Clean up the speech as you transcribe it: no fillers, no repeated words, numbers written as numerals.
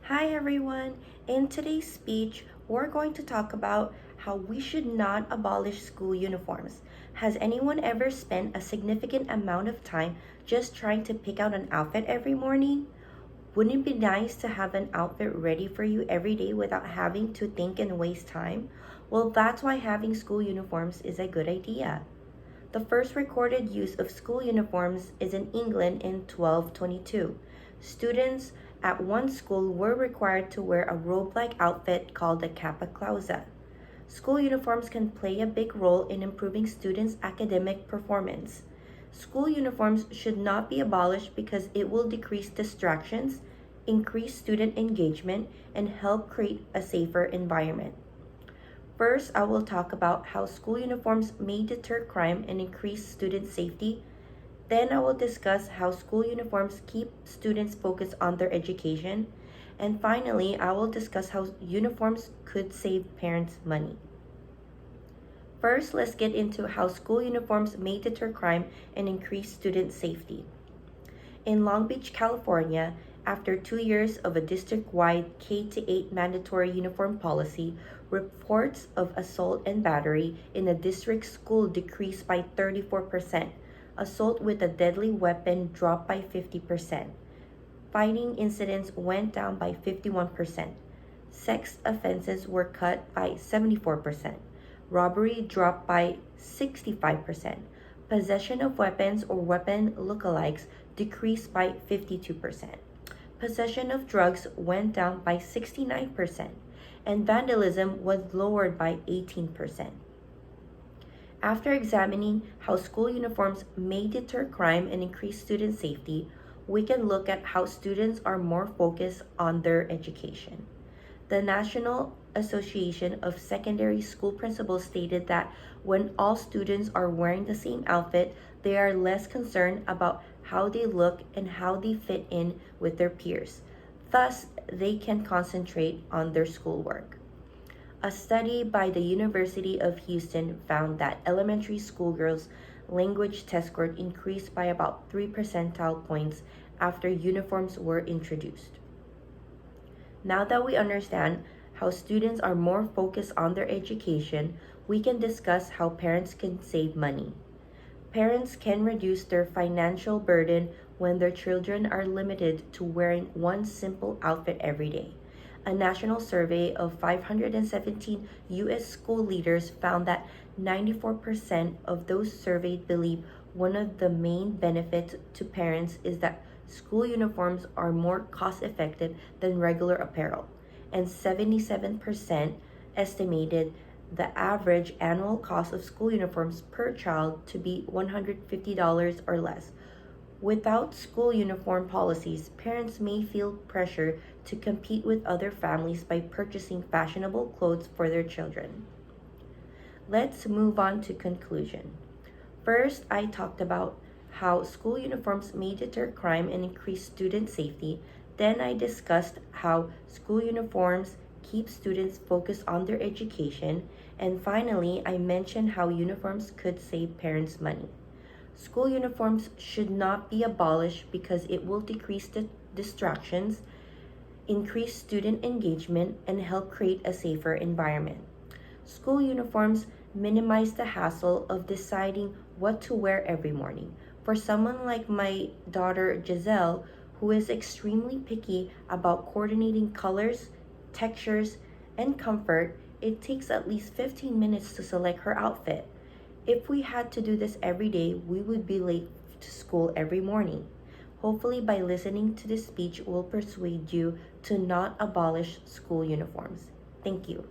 Hi everyone! In today's speech, we're going to talk about how we should not abolish school uniforms. Has anyone ever spent a significant amount of time just trying to pick out an outfit every morning? Wouldn't it be nice to have an outfit ready for you every day without having to think and waste time? Well, that's why having school uniforms is a good idea. The first recorded use of school uniforms is in England in 1222. Students at one school were required to wear a robe-like outfit called a capa clausa. School uniforms can play a big role in improving students' academic performance. School uniforms should not be abolished because it will decrease distractions, increase student engagement, and help create a safer environment. First, I will talk about how school uniforms may deter crime and increase student safety. Then I will discuss how school uniforms keep students focused on their education. And finally, I will discuss how uniforms could save parents money. First, let's get into how school uniforms may deter crime and increase student safety. In Long Beach, California, after 2 years of a district-wide K-8 mandatory uniform policy, reports of assault and battery in the district school decreased by 34%. Assault with a deadly weapon dropped by 50%. Fighting incidents went down by 51%. Sex offenses were cut by 74%. Robbery dropped by 65%. Possession of weapons or weapon lookalikes decreased by 52%. Possession of drugs went down by 69%, and vandalism was lowered by 18%. After examining how school uniforms may deter crime and increase student safety, we can look at how students are more focused on their education. The National Association of Secondary School Principals stated that when all students are wearing the same outfit, they are less concerned about how they look and how they fit in with their peers. Thus, they can concentrate on their schoolwork. A study by the University of Houston found that elementary school girls' language test score increased by about 3 percentile points after uniforms were introduced. Now that we understand how students are more focused on their education, we can discuss how parents can save money. Parents can reduce their financial burden when their children are limited to wearing one simple outfit every day. A national survey of 517 U.S. school leaders found that 94% of those surveyed believe one of the main benefits to parents is that school uniforms are more cost-effective than regular apparel, and 77% estimated the average annual cost of school uniforms per child to be $150 or less. Without school uniform policies, parents may feel pressure to compete with other families by purchasing fashionable clothes for their children. Let's move on to conclusion. First, I talked about how school uniforms may deter crime and increase student safety. Then I discussed how school uniforms keep students focused on their education. And finally, I mentioned how uniforms could save parents money. School uniforms should not be abolished because it will decrease the distractions, increase student engagement, and help create a safer environment. School uniforms minimize the hassle of deciding what to wear every morning. For someone like my daughter Giselle, who is extremely picky about coordinating colors, textures, and comfort, it takes at least 15 minutes to select her outfit. If we had to do this every day, we would be late to school every morning. Hopefully, by listening to this speech, will persuade you to not abolish school uniforms. Thank you.